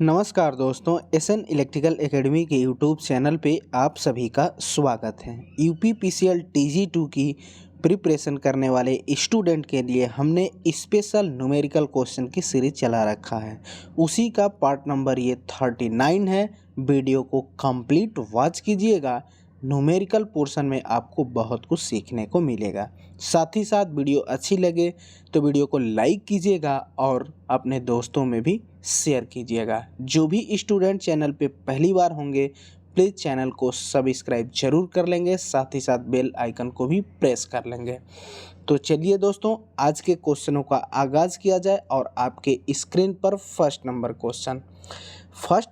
नमस्कार दोस्तों, SN electrical academy के यूट्यूब चैनल पे आप सभी का स्वागत है। यूपीपीसीएल TG2 की प्रिपरेशन करने वाले स्टूडेंट के लिए हमने स्पेशल न्यूमेरिकल क्वेश्चन की सीरीज चला रखा है। उसी का पार्ट नंबर ये 39 है। वीडियो को कंप्लीट वॉच कीजिएगा। न्यूमेरिकल पोर्शन में आपको बहुत कुछ सीखने को मिलेगा। साथ ही साथ वीडियो अच्छी लगे तो वीडियो को लाइक कीजिएगा और अपने दोस्तों में भी शेयर कीजिएगा। जो भी स्टूडेंट चैनल पे पहली बार होंगे प्लीज़ चैनल को सब्सक्राइब जरूर कर लेंगे, साथ ही साथ बेल आइकन को भी प्रेस कर लेंगे। तो चलिए दोस्तों, आज के क्वेश्चनों का आगाज़ किया जाए और आपके स्क्रीन पर फर्स्ट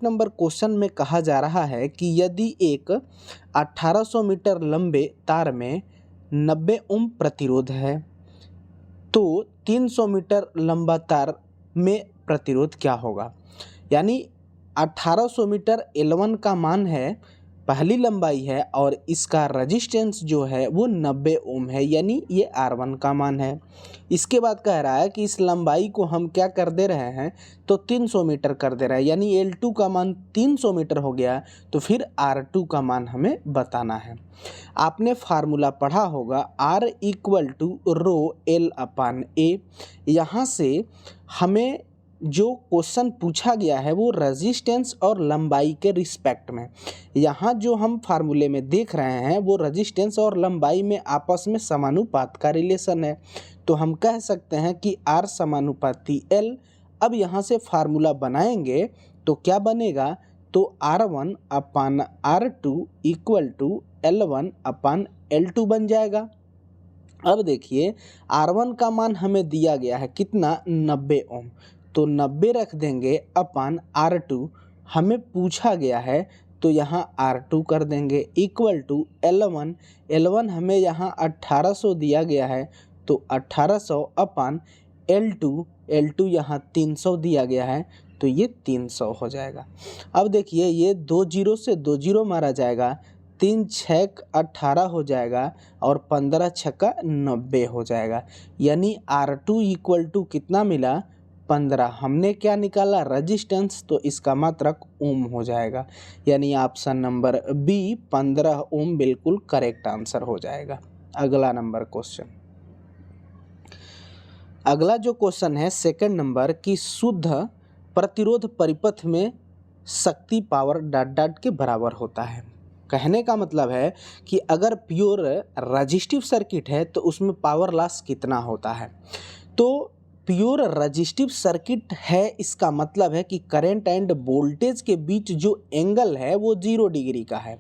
नंबर क्वेश्चन में कहा जा रहा है कि यदि एक 1800 मीटर लंबे तार में 90 ओम प्रतिरोध है तो 300 मीटर लंबा तार में प्रतिरोध क्या होगा। यानी 1800 मीटर L1 का मान है, पहली लंबाई है और इसका रेजिस्टेंस जो है वो 90 ओम है, यानी ये R1 का मान है। इसके बाद कह रहा है कि इस लंबाई को हम क्या कर दे रहे हैं तो 300 मीटर कर दे रहे हैं, यानी L2 का मान 300 मीटर हो गया। तो फिर R2 का मान हमें बताना है। आपने फार्मूला पढ़ा होगा R = रो L/A। यहाँ से हमें जो क्वेश्चन पूछा गया है वो रेजिस्टेंस और लंबाई के रिस्पेक्ट में, यहाँ जो हम फार्मूले में देख रहे हैं वो रेजिस्टेंस और लंबाई में आपस में समानुपात का रिलेशन है। तो हम कह सकते हैं कि R समानुपाती L। अब यहाँ से फार्मूला बनाएंगे तो क्या बनेगा, तो R1/R2 = L1/L2 बन जाएगा। अब देखिए R1 का मान हमें दिया गया है कितना, 90 ओम, तो 90 रख देंगे अपन R2 हमें पूछा गया है तो यहाँ R2 कर देंगे = L1 हमें यहाँ 1800 दिया गया है तो 1800 अपन L2 यहाँ 300 दिया गया है तो ये 300 हो जाएगा। अब देखिए ये 2 जीरो से 2 जीरो मारा जाएगा, 3 6 18 हो जाएगा और 15 6 90 हो जाएगा, यानी R2 = कितना मिला, 15। हमने क्या निकाला, रेजिस्टेंस, तो इसका मात्रक ओम हो जाएगा, यानी ऑप्शन नंबर बी 15 ओम बिल्कुल करेक्ट आंसर हो जाएगा। अगला जो क्वेश्चन है सेकंड नंबर की शुद्ध प्रतिरोध परिपथ में शक्ति पावर ... के बराबर होता है। कहने का मतलब है कि अगर प्योर रेजिस्टिव सर्किट है तो उसमें पावर लॉस कितना होता है। तो प्योर रेजिस्टिव सर्किट है, इसका मतलब है कि करंट एंड वोल्टेज के बीच जो एंगल है वो 0 डिग्री का है।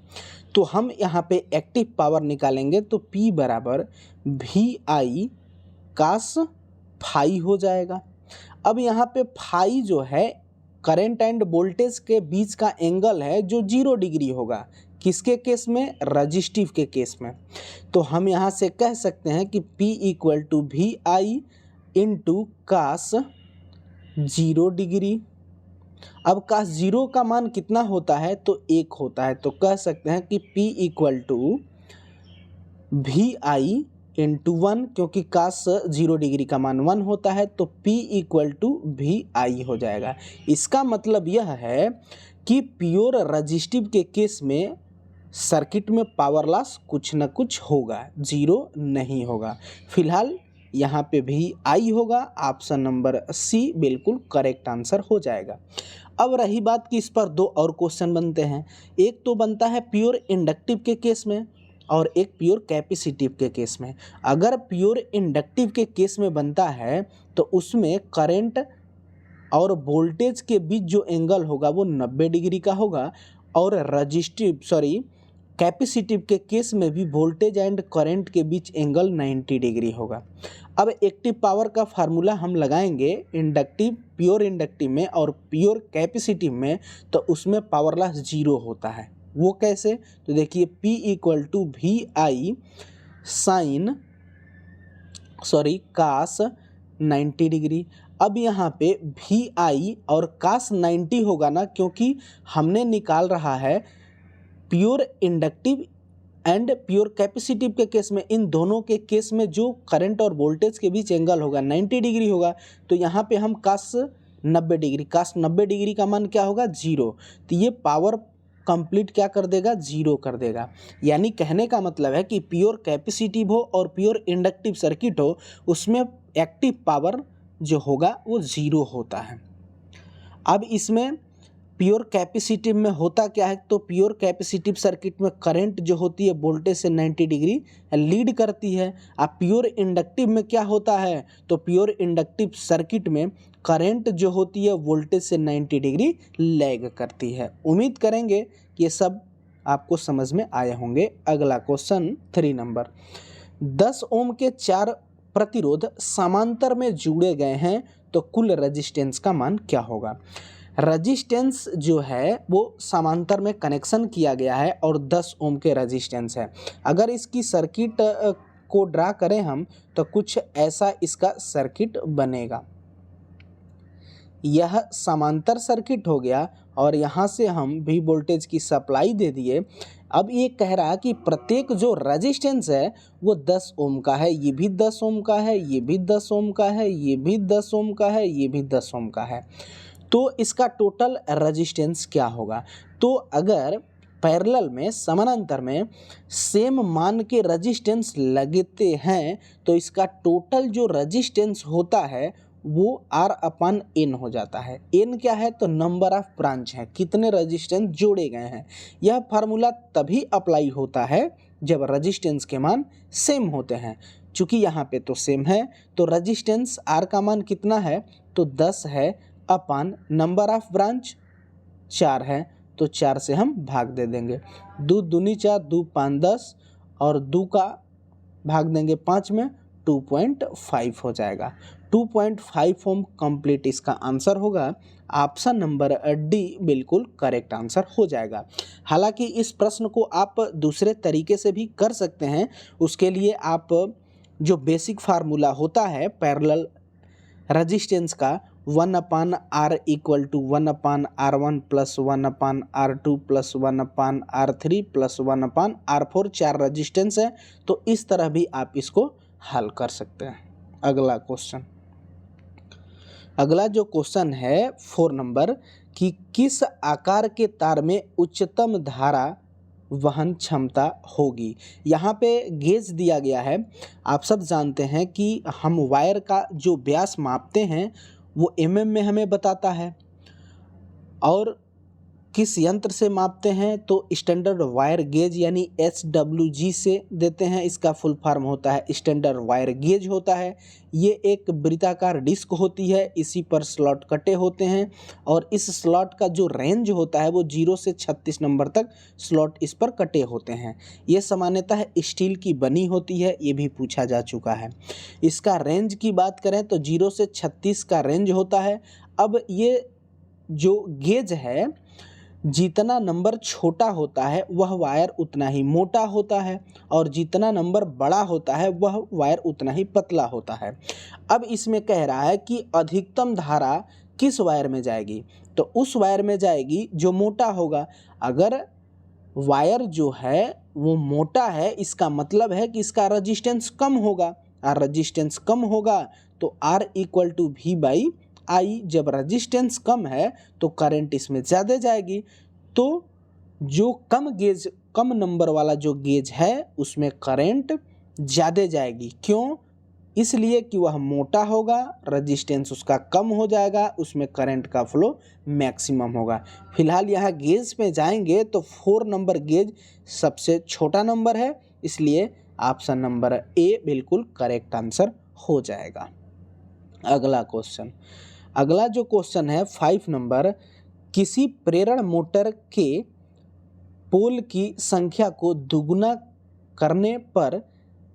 तो हम यहाँ पे एक्टिव पावर निकालेंगे तो P = VI cos φ हो जाएगा। अब यहाँ पे फाई जो है करंट एंड वोल्टेज के बीच का एंगल है जो 0 डिग्री होगा, किसके केस में, रेजिस्टिव के केस में। तो हम यहाँ से कह सकते हैं कि P = VI cos 0 डिग्री। अब cos 0 का मान कितना होता है, तो 1 होता है, तो कह सकते हैं कि P = VI × 1, क्योंकि cos 0 डिग्री का मान 1 होता है तो P = VI हो जाएगा। इसका मतलब यह है कि प्योर रेजिस्टिव के केस में सर्किट में पावर लॉस कुछ न कुछ होगा, 0 नहीं होगा। फिलहाल यहाँ पे भी आई होगा, ऑप्शन नंबर सी बिल्कुल करेक्ट आंसर हो जाएगा। अब रही बात कि इस पर 2 और क्वेश्चन बनते हैं। एक तो बनता है प्योर इंडक्टिव के केस में और एक प्योर कैपेसिटिव के केस में। अगर प्योर इंडक्टिव के केस में बनता है तो उसमें करंट और वोल्टेज के बीच जो एंगल होगा वो 90 डिग्री का होगा, और कैपेसिटिव के केस में भी वोल्टेज एंड करंट के बीच एंगल 90 डिग्री होगा। अब एक्टिव पावर का फार्मूला हम लगाएंगे प्योर इंडक्टिव में और प्योर कैपेसिटिव में, तो उसमें पावर लॉस 0 होता है। वो कैसे, तो देखिए P = VI cos 90 डिग्री। अब यहाँ पे VI और cos 90 होगा ना, क्योंकि हमने निकाल रहा है pure inductive and pure capacitive के केस में। इन दोनों के केस में जो करंट और वोल्टेज के बीच एंगल होगा 90 डिग्री होगा, तो यहाँ पे हम cos 90 डिग्री, काश 90 डिग्री का मान क्या होगा 0, तो ये पावर कंप्लीट क्या कर देगा 0 कर देगा। यानी कहने का मतलब है कि प्योर कैपेसिटिव हो और प्योर इंडक्टिव सर्किट हो उसमें एक्टिव पावर जो होगा वो 0 होता है। अब इसमें प्योर कैपेसिटिव में होता क्या है, तो प्योर कैपेसिटिव सर्किट में करंट जो होती है वोल्टेज से 90 डिग्री लीड करती है। अब प्योर इंडक्टिव में क्या होता है, तो प्योर इंडक्टिव सर्किट में करंट जो होती है वोल्टेज से 90 डिग्री लैग करती है। उम्मीद करेंगे कि ये सब आपको समझ में आए होंगे। अगला क्वेश्चन 3 नंबर, 10 ओम के 4 प्रतिरोध समांतर में जुड़े गए हैं तो कुल रेजिस्टेंस का मान क्या होगा। रेजिस्टेंस जो है वो समांतर में कनेक्शन किया गया है और 10 ओम के रेजिस्टेंस है। अगर इसकी सर्किट को ड्रा करें हम तो कुछ ऐसा इसका सर्किट बनेगा। यह समांतर सर्किट हो गया और यहाँ से हम भी वोल्टेज की सप्लाई दे दिए। अब ये कह रहा है कि प्रत्येक जो रेजिस्टेंस है वो 10 ओम का है, ये भी 10 ओम का है, ये भी 10 ओम का है, ये भी 10 ओम का है, ये भी 10 ओम का है। तो इसका टोटल रेजिस्टेंस क्या होगा। तो अगर पैरेलल में समानांतर में सेम मान के रेजिस्टेंस लगते हैं तो इसका टोटल जो रेजिस्टेंस होता है वो R/N हो जाता है। N क्या है, तो नंबर ऑफ ब्रांच है, कितने रेजिस्टेंस जोड़े गए हैं। यह फार्मूला तभी अप्लाई होता है जब रेजिस्टेंस के मान सेम होते हैं। चूँकि यहाँ पे तो सेम है तो रेजिस्टेंस R का मान कितना है, तो 10 है अपन नंबर ऑफ ब्रांच 4 है तो 4 से हम भाग दे देंगे। 2 दूनी 4, 2 5 10 और 2 का भाग देंगे 5 में, 2.5 हो जाएगा। 2.5 ओम कंप्लीट इसका आंसर होगा। ऑप्शन नंबर डी बिल्कुल करेक्ट आंसर हो जाएगा। हालांकि इस प्रश्न को आप दूसरे तरीके से भी कर सकते हैं। उसके लिए आप जो बेसिक फार्मूला होता है पैरेलल रेजिस्टेंस का 1/R equal to 1/R1 plus 1/R2 plus 1/R3 plus 1/R4, 4 resistance है तो इस तरह भी आप इसको हल कर सकते हैं। अगला क्वेश्चन, अगला जो क्वेश्चन है 4 नंबर कि किस आकार के तार में उच्चतम धारा वहन क्षमता होगी। यहाँ पे गेज दिया गया है। आप सब जानते हैं कि हम वायर का जो व्यास मापते हैं वो mm में हमें बताता है और किस यंत्र से मापते हैं तो स्टैंडर्ड वायर गेज यानी SWG से देते हैं। इसका फुल फॉर्म होता है स्टैंडर्ड वायर गेज होता है। ये एक वृत्ताकार डिस्क होती है, इसी पर स्लॉट कटे होते हैं और इस स्लॉट का जो रेंज होता है वो 0 से 36 नंबर तक स्लॉट इस पर कटे होते हैं। ये सामान्यतः स्टील की बनी होती है, ये भी पूछा जा चुका है। इसका रेंज की बात करें तो 0 से 36 का रेंज होता है। अब ये जो गेज है जितना नंबर छोटा होता है वह वायर उतना ही मोटा होता है और जितना नंबर बड़ा होता है वह वायर उतना ही पतला होता है। अब इसमें कह रहा है कि अधिकतम धारा किस वायर में जाएगी, तो उस वायर में जाएगी जो मोटा होगा। अगर वायर जो है वो मोटा है इसका मतलब है कि इसका रेजिस्टेंस कम होगा और रेजिस्टेंस कम होगा तो R इक्वल टू V/I। जब रेजिस्टेंस कम है तो करंट इसमें ज़्यादा जाएगी। तो जो कम नंबर वाला जो गेज है उसमें करंट ज़्यादा जाएगी। क्यों? इसलिए कि वह मोटा होगा, रेजिस्टेंस उसका कम हो जाएगा, उसमें करंट का फ्लो मैक्सिमम होगा। फिलहाल यहाँ गेज में जाएंगे तो 4 नंबर गेज सबसे छोटा नंबर है, इसलिए ऑप्शन नंबर ए बिल्कुल करेक्ट आंसर हो जाएगा। अगला क्वेश्चन, अगला जो क्वेश्चन है 5 नंबर, किसी प्रेरण मोटर के पोल की संख्या को दुगुना करने पर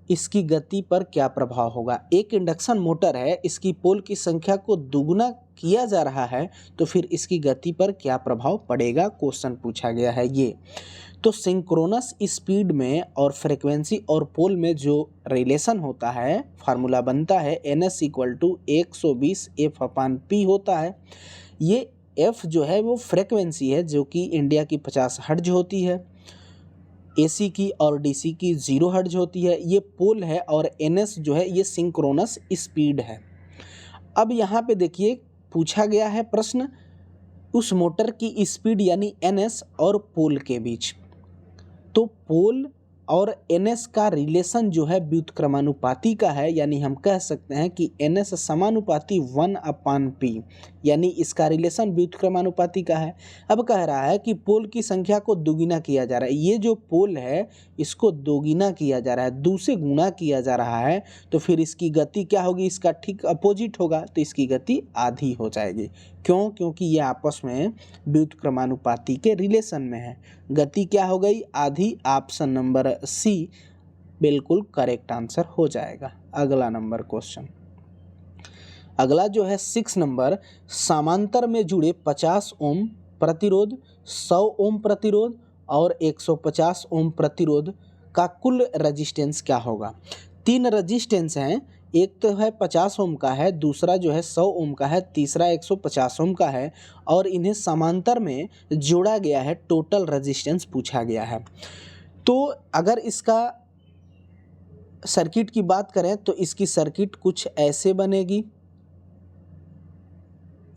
इसकी गति पर क्या प्रभाव होगा। एक इंडक्शन मोटर है, इसकी पोल की संख्या को दुगुना किया जा रहा है तो फिर इसकी गति पर क्या प्रभाव पड़ेगा, क्वेश्चन पूछा गया है ये। तो सिंक्रोनस स्पीड में और फ्रीक्वेंसी और पोल में जो रिलेशन होता है, फार्मूला बनता है NS इक्वल टू 120 F/P होता है। ये F जो है वो फ्रीक्वेंसी है जो कि इंडिया की 50 हर्ट्ज होती है, AC की और DC की 0 हर्ट्ज होती है। ये पोल है और NS जो है ये सिंक्रोनस स्पीड है। अब यहाँ पे देखिए पूछा गया है प्रश्न उस मोटर की स्पीड यानी NS और पोल के बीच। तो पोल और NS का रिलेशन जो है व्युत्क्रमानुपाती का है, यानी हम कह सकते हैं कि NS समानुपाती 1/P, यानी इसका रिलेशन व्युत्क्रमानुपाती का है। अब कह रहा है कि पोल की संख्या को दोगुना किया जा रहा है। ये जो पोल है इसको दोगुना किया जा रहा है, 2 से गुणा किया जा रहा है, तो फिर इसकी गति क्या होगी, इसका ठीक अपोजिट होगा, तो इसकी गति आधी हो जाएगी। क्यों? क्योंकि ये आपस में व्युत्क्रमानुपाती के रिलेशन में है। गति क्या हो गई, आधी। ऑप्शन नंबर सी बिल्कुल करेक्ट आंसर हो जाएगा। अगला नंबर क्वेश्चन, अगला जो है 6 नंबर, समांतर में जुड़े 50 ओम प्रतिरोध, 100 ओम प्रतिरोध और 150 ओम प्रतिरोध का कुल रेजिस्टेंस क्या होगा। 3 रेजिस्टेंस हैं, एक तो है 50 ओम का है, दूसरा जो है 100 ओम का है, तीसरा 150 ओम का है, और इन्हें समांतर में जोड़ा गया है, टोटल रेजिस्टेंस पूछा गया है। तो अगर इसका सर्किट की बात करें तो इसकी सर्किट कुछ ऐसे बनेगी,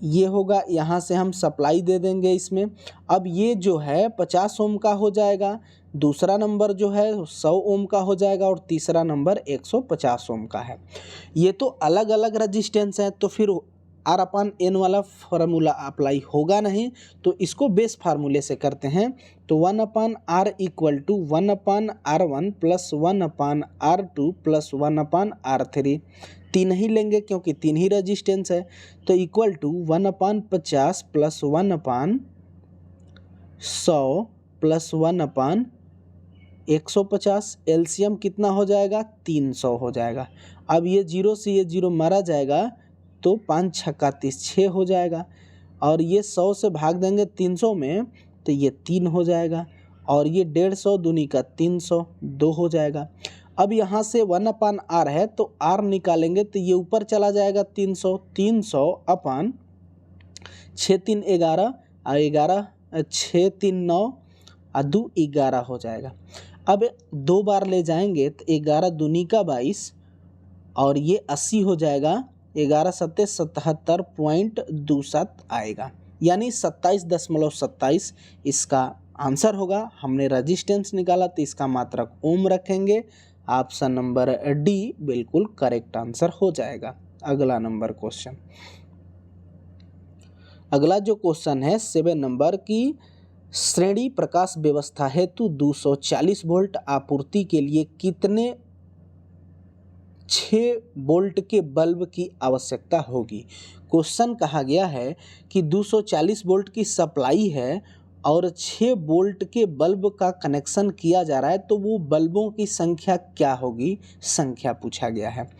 ये होगा, यहाँ से हम सप्लाई दे देंगे इसमें। अब ये जो है 50 ओम का हो जाएगा, दूसरा नंबर जो है 100 ओम का हो जाएगा, और तीसरा नंबर 150 ओम का है। ये तो अलग अलग रेजिस्टेंस है, तो फिर R/N वाला फार्मूला अप्लाई होगा नहीं, तो इसको बेस फार्मूले से करते हैं। तो 1/R = 1/R1 + 1/R2 + 1/R3, 3 ही लेंगे क्योंकि 3 ही रेजिस्टेंस है, तो = 1/50 + 1/100 + 1/150, एलसीएम कितना हो जाएगा, 300 हो जाएगा। अब ये 0 से ये 0 मारा जाएगा तो 5 × 6 = 6 हो जाएगा, और ये 100 से भाग देंगे 300 में तो ये 3 हो जाएगा, और ये 150 दूनी का 300, 2 हो जाएगा। अब यहाँ से 1/R है तो R निकालेंगे तो ये ऊपर चला जाएगा 300, 300/6 × 3 = 11, और 11 6 × 3 = 9, और 2 11 हो जाएगा। अब 2 बार ले जाएंगे तो 11 दूनी का 22, और ये 80 हो जाएगा, 11 × 7 = 77.27 आएगा, यानी 27.27 इसका आंसर होगा। हमने रेजिस्टेंस निकाला तो इसका मात्रक ओम रखेंगे। ऑप्शन नंबर डी बिल्कुल करेक्ट आंसर हो जाएगा। अगला नंबर क्वेश्चन, अगला जो क्वेश्चन है 7 नंबर की, श्रेणी प्रकाश व्यवस्था हेतु 240 वोल्ट आपूर्ति के लिए कितने 6 वोल्ट के बल्ब की आवश्यकता होगी। क्वेश्चन कहा गया है कि 240 वोल्ट की सप्लाई है और 6 वोल्ट के बल्ब का कनेक्शन किया जा रहा है, तो वो बल्बों की संख्या क्या होगी, संख्या पूछा गया है।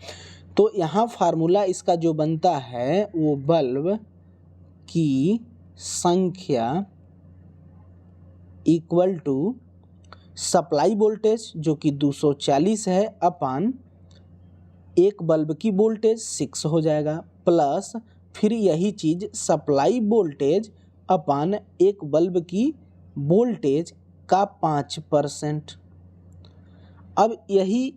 तो यहाँ फार्मूला इसका जो बनता है वो बल्ब की संख्या = सप्लाई वोल्टेज जो कि 240 है अपान एक बल्ब की वोल्टेज 6 हो जाएगा, प्लस फिर यही चीज़ सप्लाई वोल्टेज अपान एक बल्ब की वोल्टेज का 5%। अब यही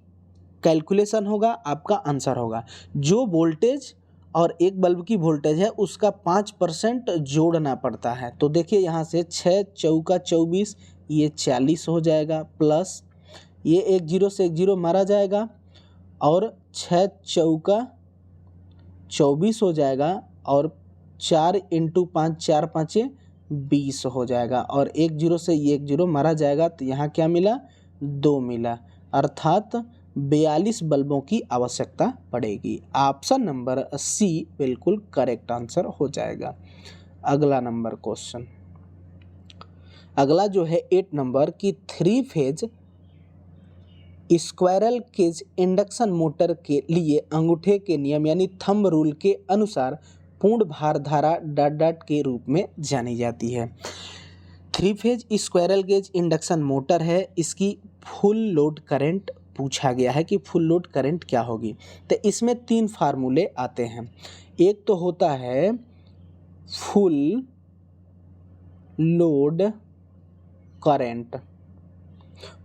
कैलकुलेशन होगा, आपका आंसर होगा। जो वोल्टेज और एक बल्ब की वोल्टेज है उसका 5% जोड़ना पड़ता है। तो देखिए यहाँ से 6 × 4 = 24, ये 40 हो जाएगा, प्लस ये 1 0 से 1 0 मारा जाएगा, और 6 × 4 = 24 हो जाएगा, और 4 × 5 = 4 × 5 = 20 हो जाएगा, और 1 0 से 1 0 मारा जाएगा तो यहाँ क्या मिला, 2 मिला, अर्थात 42 बल्बों की आवश्यकता पड़ेगी। ऑप्शन नंबर सी बिल्कुल करेक्ट आंसर हो जाएगा। अगला नंबर क्वेश्चन, अगला जो है 8 नंबर की 3 phase squirrel cage induction motor के लिए अंगूठे के नियम यानी थंब रूल के अनुसार पूर्ण भार धारा ... के रूप में जानी जाती है। 3 phase squirrel gauge induction motor है, इसकी फुल लोड करंट पूछा गया है कि फुल लोड करंट क्या होगी। तो इसमें 3 फार्मूले आते हैं। एक तो होता है full load current.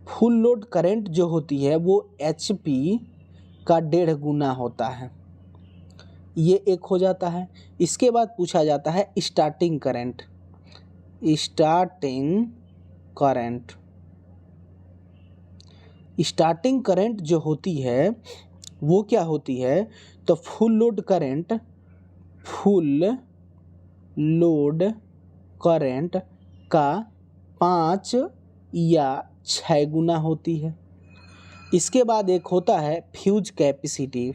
Full load current जो होती है वो HP का 1.5 गुना होता है। ये एक हो जाता है। इसके बाद पूछा जाता है स्टार्टिंग करंट। स्टार्टिंग करंट जो होती है वो क्या होती है, तो फुल लोड करंट का 5 या 6 गुना होती है। इसके बाद एक होता है फ्यूज कैपेसिटी।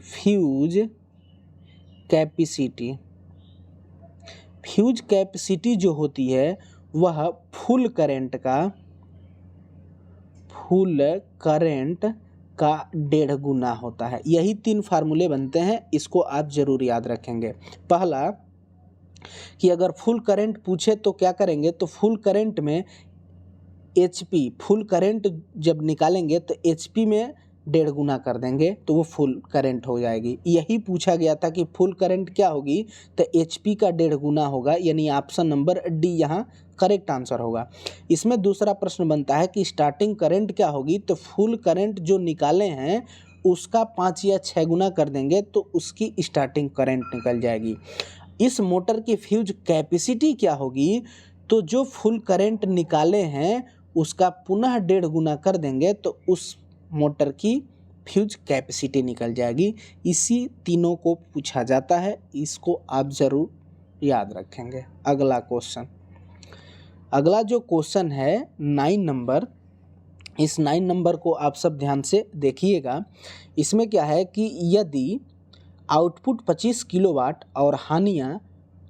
फ्यूज कैपेसिटी जो होती है वह फुल करंट का 1.5 गुना होता है। यही 3 फार्मूले बनते हैं, इसको आप जरूर याद रखेंगे। पहला कि अगर फुल करंट पूछे तो क्या करेंगे, तो फुल करंट में HP, फुल करंट जब निकालेंगे तो HP में 1.5 गुना कर देंगे तो वो फुल करंट हो जाएगी। यही पूछा गया था कि फुल करंट क्या होगी, तो HP का 1.5 गुना होगा, यानी ऑप्शन नंबर डी यहाँ करेक्ट आंसर होगा। इसमें दूसरा प्रश्न बनता है कि स्टार्टिंग करंट क्या होगी, तो फुल करंट जो निकाले हैं उसका 5 या 6 गुना कर देंगे तो उसकी स्टार्टिंग करंट निकल जाएगी। इस मोटर की फ्यूज कैपेसिटी क्या होगी, तो जो फुल करंट निकाले हैं उसका पुनः 1.5 गुना कर देंगे तो उस मोटर की फ्यूज कैपेसिटी निकल जाएगी। इसी तीनों को पूछा जाता है, इसको आप ज़रूर याद रखेंगे। अगला जो क्वेश्चन है 9 नंबर, इस 9 नंबर को आप सब ध्यान से देखिएगा। इसमें क्या है कि यदि आउटपुट 25 किलोवाट और हानियाँ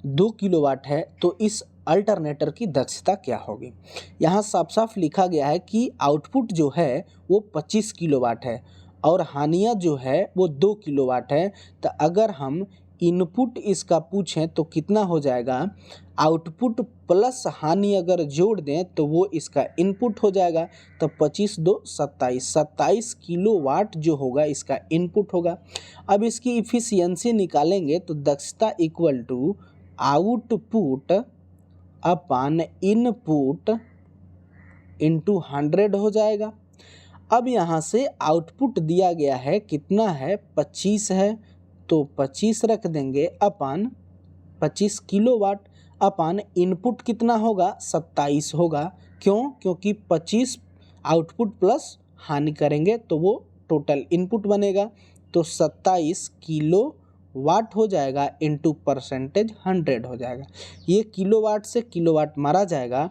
2 किलोवाट है तो इस अल्टरनेटर की दक्षता क्या होगी। यहाँ साफ साफ लिखा गया है कि आउटपुट जो है वो 25 किलोवाट है और हानियाँ जो है वो 2 किलोवाट है। तो अगर हम इनपुट इसका पूछें तो कितना हो जाएगा, आउटपुट प्लस हानि अगर जोड़ दें तो वो इसका इनपुट हो जाएगा। तो 25 2 27 किलोवाट जो होगा इसका इनपुट होगा। अब इसकी इफिशियंसी निकालेंगे तो दक्षता equal to output upon input into 100 हो जाएगा। अब यहाँ से आउटपुट दिया गया है कितना है, 25 है, तो 25 रख देंगे अपान 25 किलोवाट अपान इनपुट कितना होगा, 27 होगा। क्यों, क्योंकि 25 आउटपुट प्लस हानि करेंगे तो वो टोटल इनपुट बनेगा। तो 27 किलो वाट हो जाएगा इंटू परसेंटेज 100 हो जाएगा। ये किलोवाट से किलोवाट मारा जाएगा।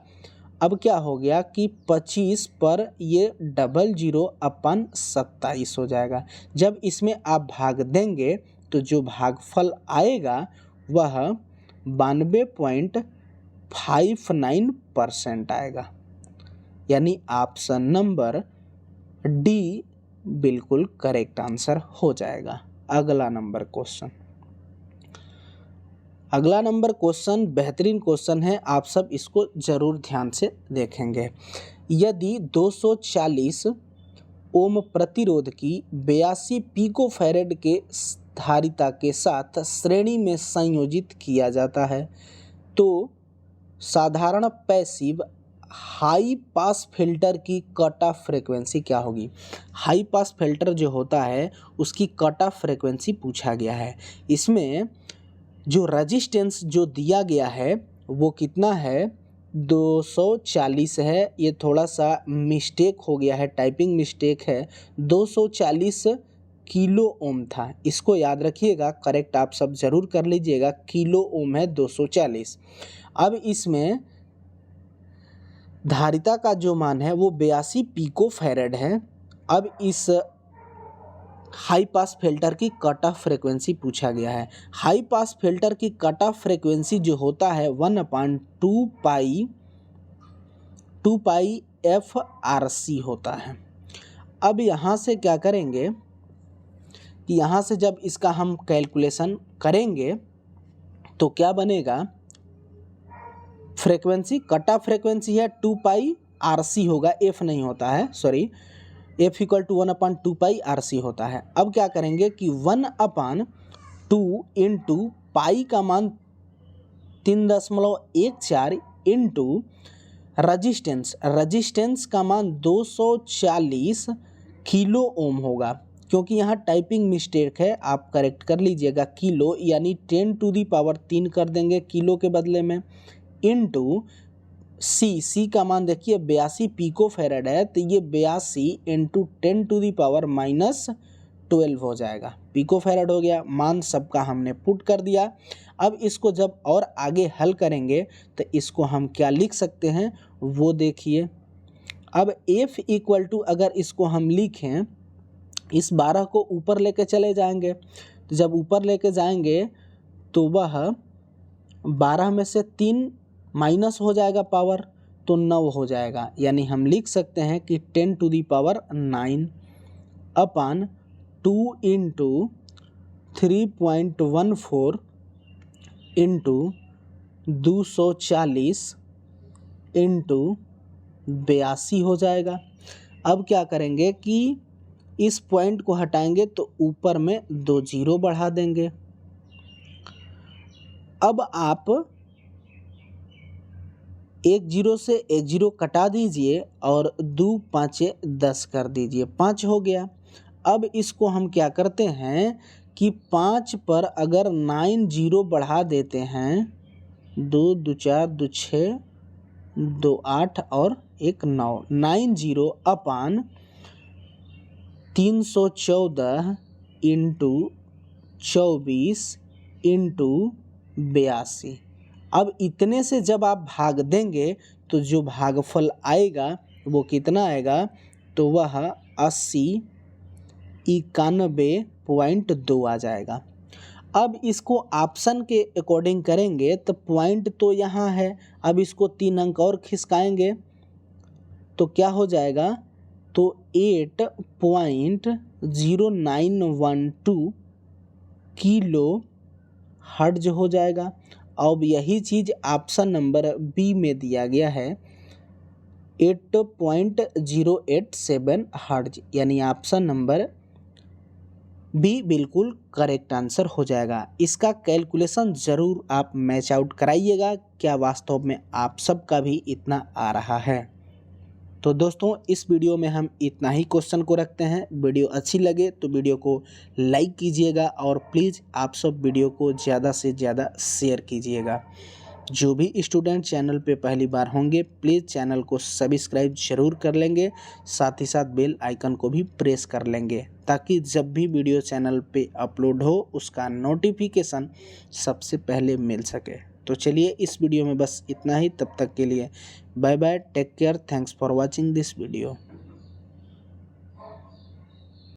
अब क्या हो गया कि 25 पर ये 00 अपन 27 हो जाएगा। जब इसमें आप भाग देंगे तो जो भागफल आएगा वह 92.59% आएगा, यानी ऑप्शन नंबर डी बिल्कुल करेक्ट आंसर हो जाएगा। अगला नंबर क्वेश्चन बेहतरीन क्वेश्चन है, आप सब इसको जरूर ध्यान से देखेंगे। यदि 240 ओम प्रतिरोध की 82 पिकोफैरेड के धारिता के साथ श्रेणी में संयोजित किया जाता है तो साधारण पैसिव हाई पास फिल्टर की कट ऑफ फ्रीक्वेंसी क्या होगी। हाई पास फिल्टर जो होता है उसकी कट ऑफ फ्रीक्वेंसी पूछा गया है। इसमें जो रेजिस्टेंस जो दिया गया है वो कितना है, 240 है। ये थोड़ा सा मिस्टेक हो गया है, टाइपिंग मिस्टेक है, 240 किलो ओम था, इसको याद रखिएगा, करेक्ट आप सब जरूर कर लीजिएगा। किलो ओम है 240। अब इसमें धारिता का जो मान है वो 82 पिकोफैरेड है। अब इस हाई पास फिल्टर की कट ऑफ फ्रीक्वेंसी पूछा गया है। हाई पास फिल्टर की कट ऑफ फ्रीक्वेंसी जो होता है 1/2 पाई FRC होता है। अब यहाँ से क्या करेंगे कि यहाँ से जब इसका हम कैलकुलेशन करेंगे तो क्या बनेगा, फ्रीक्वेंसी कट ऑफ फ्रीक्वेंसी है 2 पाई RC होगा, F नहीं होता है, sorry, F equal to 1/2 pi RC होता है। अब क्या करेंगे कि 1/2 इंटू पाई का मान 3.14 इंटू रजिस्टेंस का मान 240 किलो ओम होगा। क्योंकि यहाँ टाइपिंग मिस्टेक है, आप करेक्ट कर लीजिएगा। किलो यानी 10 टू दी पावर 3 कर देंगे किलो के बदले में, इनटू सी का मान देखिए 82 पिको फेरेड है, तो ये 82 इंटू 10 टू दी पावर -12 हो जाएगा। पिको फेरेड हो गया, मान सबका हमने पुट कर दिया। अब इसको जब और आगे हल करेंगे तो इसको हम क्या लिख सकते हैं वो देखिए। अब F इक्वल टू अगर इसको हम लिखें, इस 12 को ऊपर लेके चले जाएंगे, तो जब ऊपर लेके जाएंगे तो वह 12 में से 3 माइनस हो जाएगा पावर, तो 9 हो जाएगा। यानी हम लिख सकते हैं कि 10 to the power 9 upon 2 into 3.14 into 240 into 82 हो जाएगा। अब क्या करेंगे कि इस पॉइंट को हटाएंगे तो ऊपर में 2 जीरो बढ़ा देंगे। अब आप 1 जीरो से 1 जीरो कटा दीजिए और 2 5 10 कर दीजिए, 5 हो गया। अब इसको हम क्या करते हैं कि 5 पर अगर 9 जीरो बढ़ा देते हैं, 2 2 4 2 6 2 8 और 1 9, 9 जीरो अपान 314 इंटू 24 इंटू 82। अब इतने से जब आप भाग देंगे तो जो भागफल आएगा वो कितना आएगा, तो वह 8091.2 आ जाएगा। अब इसको ऑप्शन के अकॉर्डिंग करेंगे तो पॉइंट तो यहाँ है, अब इसको 3 अंक और खिसकाएंगे तो क्या हो जाएगा, तो 8.0912 किलो हर्ट्ज हो जाएगा। अब यही चीज़ ऑप्शन नंबर बी में दिया गया है 8.087 हर्ट्ज, यानी ऑप्शन नंबर बी बिल्कुल करेक्ट आंसर हो जाएगा। इसका कैलकुलेशन ज़रूर आप मैच आउट कराइएगा, क्या वास्तव में आप सबका भी इतना आ रहा है। तो दोस्तों इस वीडियो में हम इतना ही क्वेश्चन को रखते हैं। वीडियो अच्छी लगे तो वीडियो को लाइक कीजिएगा और प्लीज़ आप सब वीडियो को ज़्यादा से ज़्यादा शेयर कीजिएगा। जो भी स्टूडेंट चैनल पे पहली बार होंगे प्लीज़ चैनल को सब्सक्राइब जरूर कर लेंगे, साथ ही साथ बेल आइकन को भी प्रेस कर लेंगे ताकि जब भी वीडियो चैनल पे अपलोड हो उसका नोटिफिकेशन सबसे पहले मिल सके। तो चलिए इस वीडियो में बस इतना ही, तब तक के लिए bye bye, take care, thanks for watching this video.